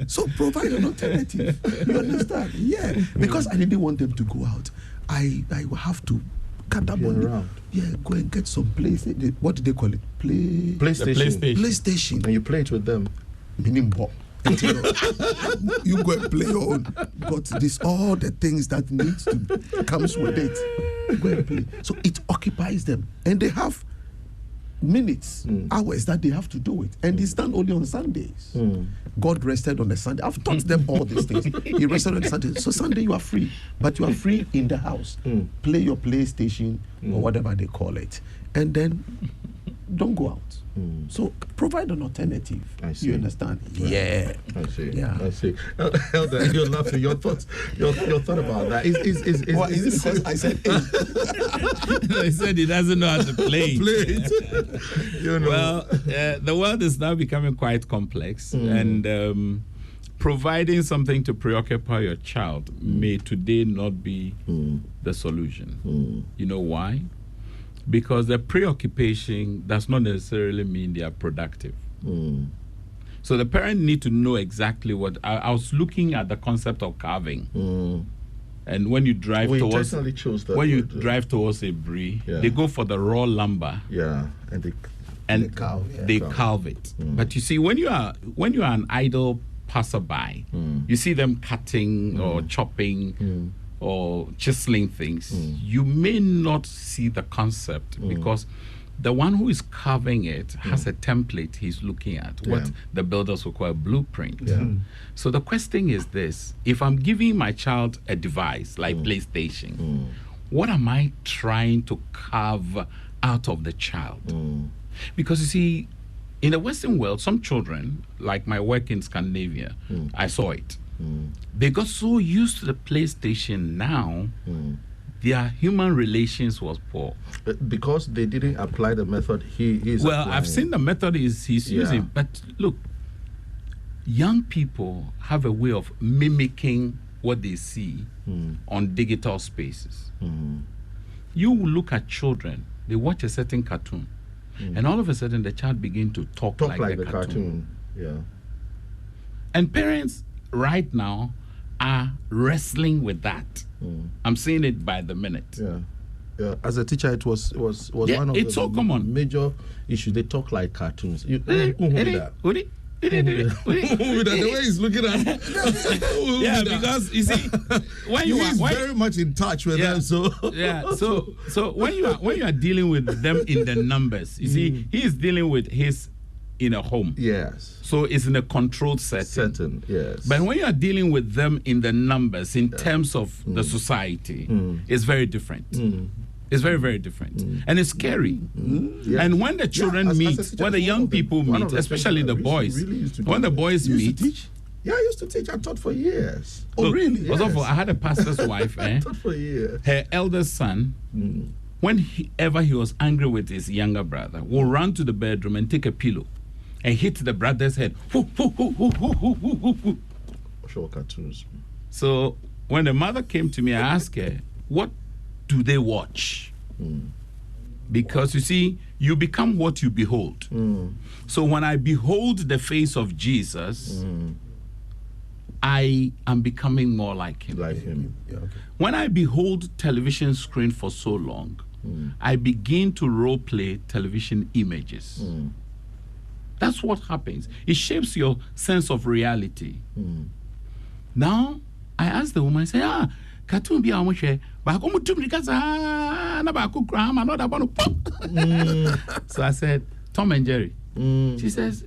So provide an alternative. You understand? Yeah. Because I didn't want them to go out. I will have to gather money. Yeah, go and get some place. What do they call it? PlayStation. And you play it with them. Meaning what? You go and play your own, but this all the things that comes with it. Go and play. So it occupies them, and they have minutes, hours that they have to do it, and it's done only on Sundays. God rested on the Sunday. I've taught them all these things. He rested on the Sunday, so Sunday you are free, but you are free in the house. Play your PlayStation or whatever they call it, and then don't go out. So provide an alternative. I see. You understand? Right. Yeah. I see. Yeah. I see. Elder, you're laughing. Your thought about that is it because I said I said he doesn't know how to play. Well, the world is now becoming quite complex, and providing something to preoccupy your child may today not be the solution. You know why? Because the preoccupation does not necessarily mean they are productive. So the parent need to know exactly what. I was looking at the concept of carving, and when you drive towards a brie, they go for the raw lumber. Yeah, and they carve it. But you see, when you are an idle passerby, you see them cutting or chopping. Or chiseling things, you may not see the concept because the one who is carving it has a template he's looking at, what the builders will call a blueprint. So the question is this: if I'm giving my child a device like PlayStation, what am I trying to carve out of the child? Because you see, in the Western world, some children, like my work in Scandinavia, I saw it. They got so used to the PlayStation now, their human relations was poor. Because they didn't apply the method he is applying. I've seen the method he's using, but look, young people have a way of mimicking what they see on digital spaces. You look at children, they watch a certain cartoon, and all of a sudden the child begins to talk like the cartoon. Yeah. And parents right now are wrestling with that. I'm seeing it by the minute. Yeah. As a teacher, it was one of it's so common. Major issues. They talk like cartoons. The way he's looking at because you see, he's very much in touch with them. So when you are dealing with them in the numbers, you see, he is dealing with his in a home. Yes. So it's in a controlled setting. Yes. But when you are dealing with them in the numbers, in terms of the society, it's very different. It's very, very different. And it's scary. Yes. And when the children meet, when the young people meet, especially the boys, when the boys meet, Yeah, I used to teach. I taught for years. Oh, Look, really? Yes. Also, I had a pastor's wife. I taught for years. Her eldest son, whenever he was angry with his younger brother, will run to the bedroom and take a pillow and hit the brother's head. Show cartoons. So when the mother came to me, I asked her, what do they watch? Because you see, you become what you behold. So when I behold the face of Jesus, I am becoming more like him. Like him. Yeah, okay. When I behold television screen for so long, I begin to role play television images. That's what happens. It shapes your sense of reality. Now, I asked the woman, I say, cartoon be our share, but I to because So I said, Tom and Jerry. She says,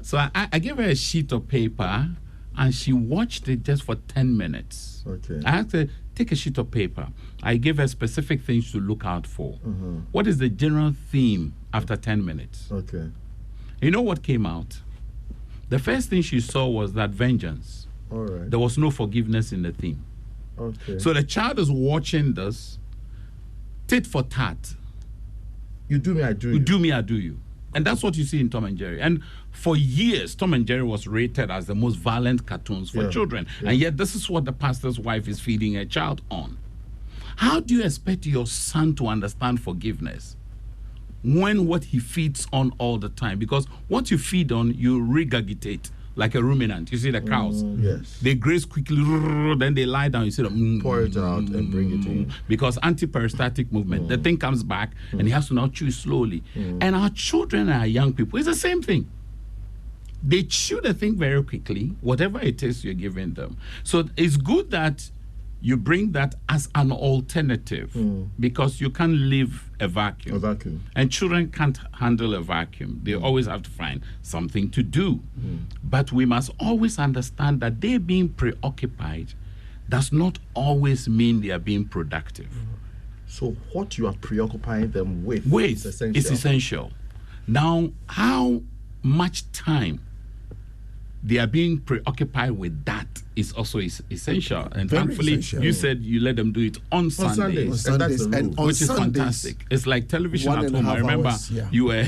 So I gave her a sheet of paper and she watched it just for 10 minutes. Okay. I asked her, take a sheet of paper. I gave her specific things to look out for. What is the general theme after 10 minutes? Okay. You know what came out? The first thing she saw was that vengeance. All right. There was no forgiveness in the theme. Okay. So the child is watching this, tit for tat. you do me, I do You you. do me, I do you. And that's what you see in Tom and Jerry. And for years, Tom and Jerry was rated as the most violent cartoons for children. And yet this is what the pastor's wife is feeding her child on. How do you expect your son to understand forgiveness when what he feeds on all the time? Because what you feed on, you regurgitate like a ruminant. You see the cows. Yes. They graze quickly, then they lie down. You see them Pour it out and bring it in. because anti-peristaltic movement. The thing comes back and he has to now chew slowly. And our children and our young people, it's the same thing. They chew the thing very quickly, whatever it is you're giving them. So it's good that you bring that as an alternative because you can't live a vacuum. A vacuum. And children can't handle a vacuum. They always have to find something to do. But we must always understand that they being preoccupied does not always mean they are being productive. So what you are preoccupying them with Wait, is essential. it's essential. Now, how much time they are being preoccupied with that is also essential. And Very thankfully, essential. you said you let them do it on Sundays. On And that's Sundays, the and rule. on Which is Sundays, fantastic. It's like television 1.5 at home. I remember hours, yeah. you were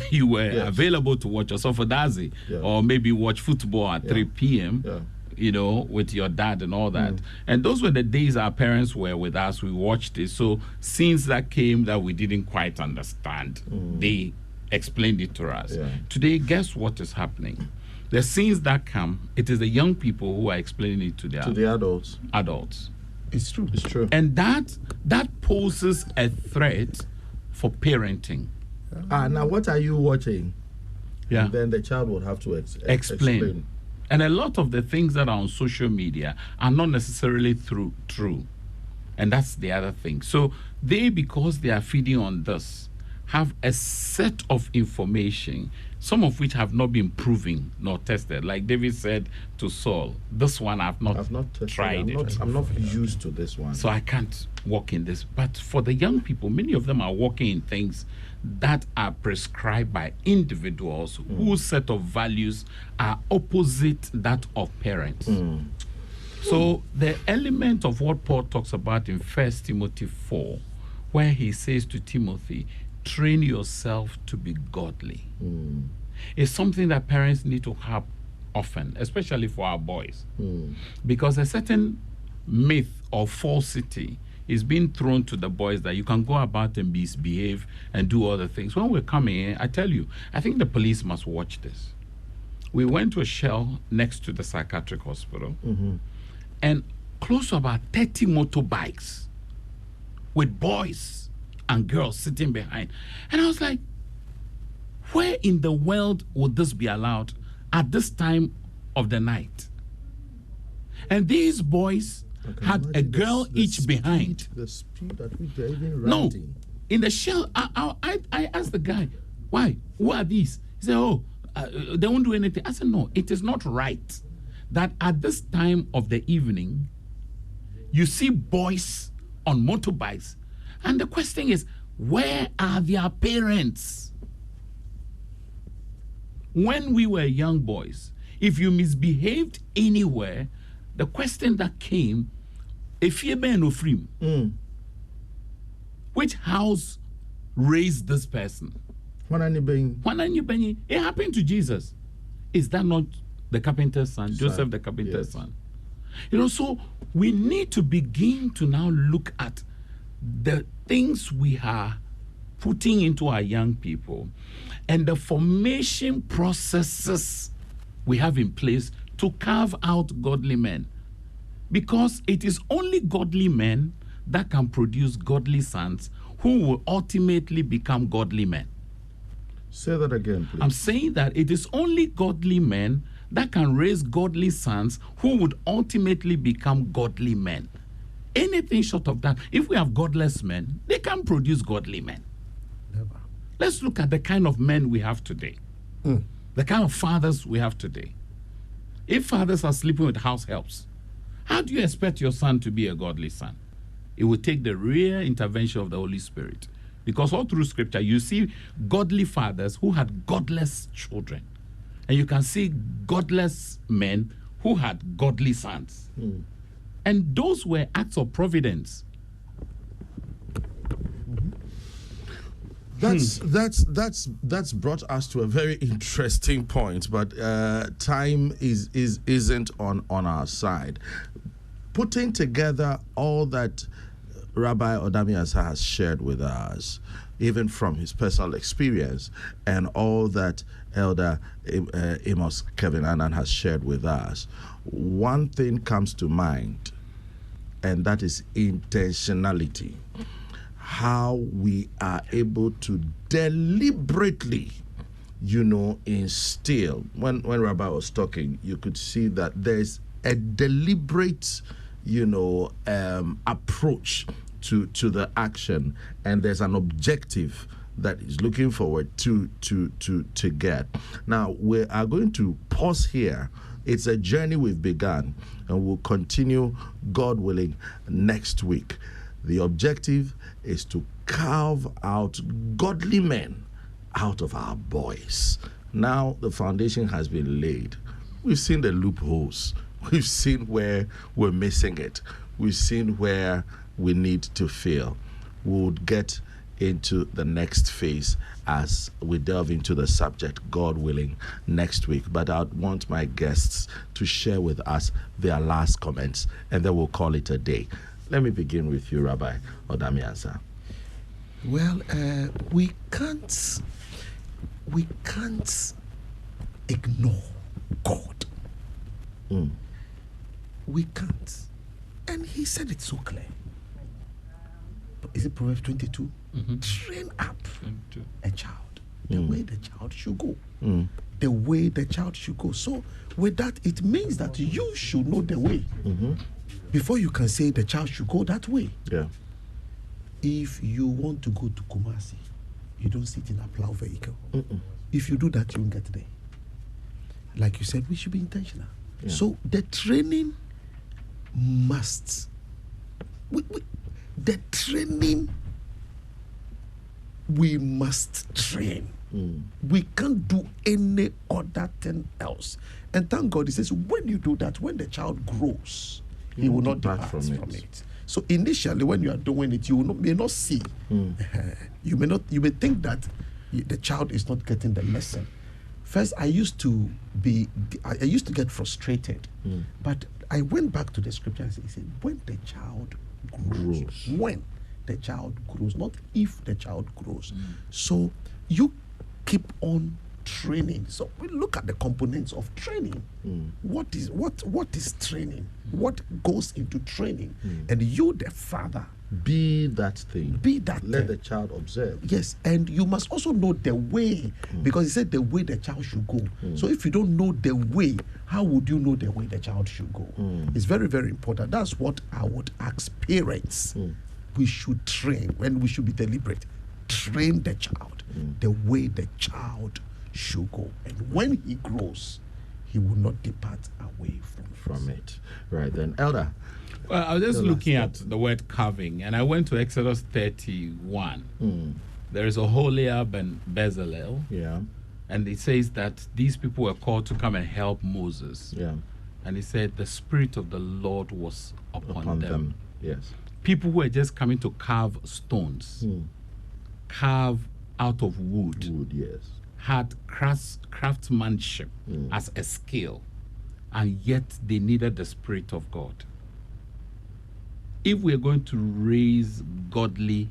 Yes. available to watch Osofo Yeah. or maybe watch football at 3 p.m. Yeah. You know, with your dad and all that. And those were the days our parents were with us. We watched it. So scenes that came that we didn't quite understand, they explained it to us. Yeah. Today, guess what is happening? The scenes that come, it is the young people who are explaining it to their To the adults. adults. It's true. It's true. And that poses a threat for parenting. Now what are you watching? Yeah. And then the child will have to Explain. And a lot of the things that are on social media are not necessarily true. And that's the other thing. So they, because they are feeding on this, have a set of information, some of which have not been proven nor tested. Like David said to Saul, this one I've not tested. tried it. I'm not used to this one. So I can't walk in this. But for the young people, many of them are walking in things that are prescribed by individuals whose set of values are opposite that of parents. So the element of what Paul talks about in 1 Timothy 4, where he says to Timothy, train yourself to be godly, is something that parents need to have often, especially for our boys. Because a certain myth or falsity is being thrown to the boys that you can go about and misbehave and do other things. When we're coming in, I tell you, I think the police must watch this. We went to a shell next to the psychiatric hospital, and close to about 30 motorbikes with boys and girls sitting behind. And I was like, where in the world would this be allowed at this time of the night? And these boys had a girl each behind. The speed at which they're even No, riding. in the shell, I asked the guy, why? Who are these? He said, they won't do anything. I said, no, it is not right that at this time of the evening, you see boys on motorbikes. And the question is, where are their parents? When we were young boys, if you misbehaved anywhere, the question that came, if you been no free, which house raised this person? It happened to Jesus. Is that not the carpenter's son, Joseph the carpenter's son? So we need to begin to now look at the things we are putting into our young people and the formation processes we have in place to carve out godly men. Because it is only godly men that can produce godly sons who will ultimately become godly men. Say that again, please. I'm saying that it is only godly men that can raise godly sons who would ultimately become godly men. Anything short of that, if we have godless men, they can't produce godly men. Never. Let's look at the kind of men we have today, the kind of fathers we have today. If fathers are sleeping with house helps, how do you expect your son to be a godly son? It will take the rare intervention of the Holy Spirit. Because all through Scripture, you see godly fathers who had godless children. And you can see godless men who had godly sons. And those were acts of providence. That's brought us to a very interesting point, but time isn't on our side. Putting together all that Rabbi Odamiasa has shared with us, even from his personal experience, and all that Elder Amos Kevin Annan has shared with us, one thing comes to mind, and that is intentionality. How we are able to deliberately, instill. When Rabbi was talking, you could see that there's a deliberate, approach to the action, and there's an objective that is looking forward to get. Now, we are going to pause here. It's a journey we've begun, and we'll continue, God willing, next week. The objective is to carve out godly men out of our boys. Now the foundation has been laid. We've seen the loopholes. We've seen where we're missing it. We've seen where we need to fill. We'll get into the next phase as we delve into the subject, God willing, next week. But I want my guests to share with us their last comments, and then we'll call it a day. Let me begin with you, Rabbi Odamiasa. Well, we can't ignore God. We can't. And he said it so clear. Is it Proverbs 22? Train up a child the way the child should go. The way the child should go. So with that, it means that you should know the way. Before you can say the child should go that way. Yeah. If you want to go to Kumasi, you don't sit in a plow vehicle. If you do that, you won't get there. Like you said, we should be intentional. Yeah. So the training must... we must train. We can't do any other thing else. And thank God, he says, when you do that, when the child grows, he will not depart from it. So initially, when you are doing it, you may not see. You may think that the child is not getting the lesson. First, I used to get frustrated, but I went back to the scripture and said, when the child grows, when the child grows, not if the child grows. So you keep on training. So we look at the components of training. What is training? What goes into training? And you, the father, be that thing. Let the child observe. Yes, and you must also know the way, because he said the way the child should go. So if you don't know the way, how would you know the way the child should go? It's very, very important. That's what I would ask parents. We should train, and we should be deliberate. Train the child the way the child should go. And when he grows, he will not depart away from it. Right then, Elder. Well, I was just looking at the word carving, and I went to Exodus 31. There is Oholiab and Bezalel. Yeah. And it says that these people were called to come and help Moses. Yeah. And he said the Spirit of the Lord was upon them. Yes. People who were just coming to carve stones, carve out of wood, Yes. had craftsmanship as a skill, and yet they needed the Spirit of God. If we're going to raise godly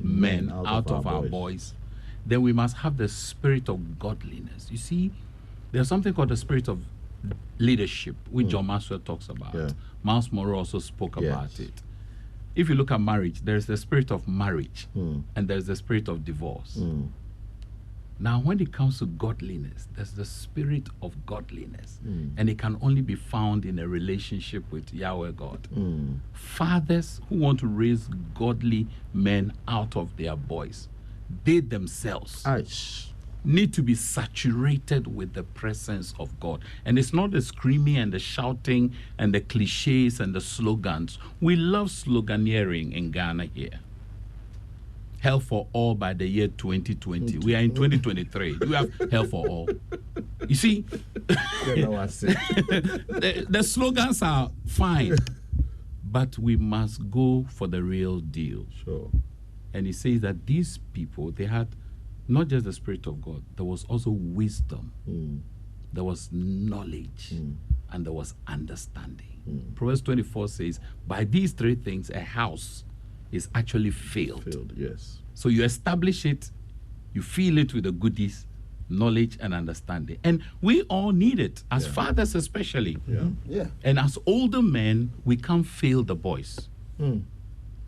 men out of our boys, then we must have the spirit of godliness. You see, there's something called the spirit of leadership, which John Maxwell talks about. Yeah. Miles Monroe also spoke about Yes. it. If you look at marriage, there's the spirit of marriage and there's the spirit of divorce. Now, when it comes to godliness, there's the spirit of godliness, and it can only be found in a relationship with Yahweh God. Fathers who want to raise godly men out of their boys, they themselves need to be saturated with the presence of God. And it's not the screaming and the shouting and the cliches and the slogans. We love sloganeering in Ghana here. Hell for all by the year 2020. We are in 2023. Do we have hell for all? You see, the slogans are fine, but we must go for the real deal. Sure. And he says that these people, they had not just the Spirit of God, there was also wisdom, there was knowledge, and there was understanding. Proverbs 24 says, by these three things, a house is actually filled. Yes. So you establish it, you fill it with the goodies, knowledge and understanding. And we all need it, as fathers especially. Yeah. And as older men, we can't fail the boys.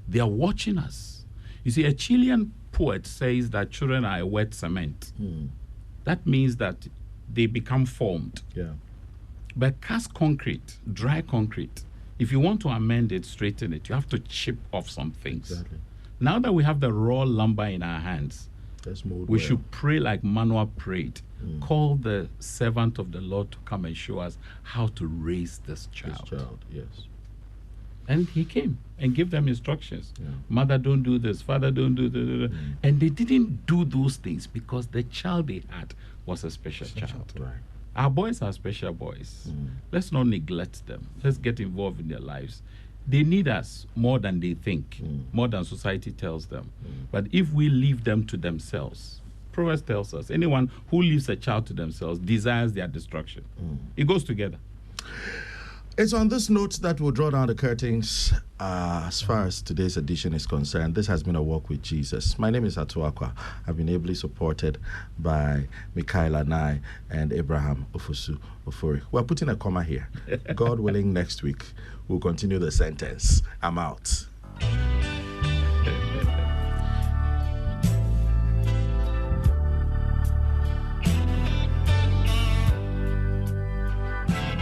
They are watching us. You see, a Chilean poet says that children are a wet cement. That means that they become formed. Yeah. But cast concrete, dry concrete, if you want to amend it, straighten it, you have to chip off some things. Exactly. Now that we have the raw lumber in our hands, we should pray like Manoah prayed. Call the servant of the Lord to come and show us how to raise this child. Yes. And he came and gave them instructions. Mother, don't do this. Father, don't do this. And they didn't do those things because the child they had was a special child. Right. Our boys are special boys. Let's not neglect them. Let's get involved in their lives. They need us more than they think, more than society tells them. But if we leave them to themselves, Proverbs tells us, anyone who leaves a child to themselves desires their destruction. It goes together. It's on this note that we'll draw down the curtains as far as today's edition is concerned. This has been A Walk with Jesus. My name is Atuakwa. I've been ably supported by Michaela Nai and Abraham Ofosu Ofori. We're putting a comma here. God willing, next week we'll continue the sentence. I'm out.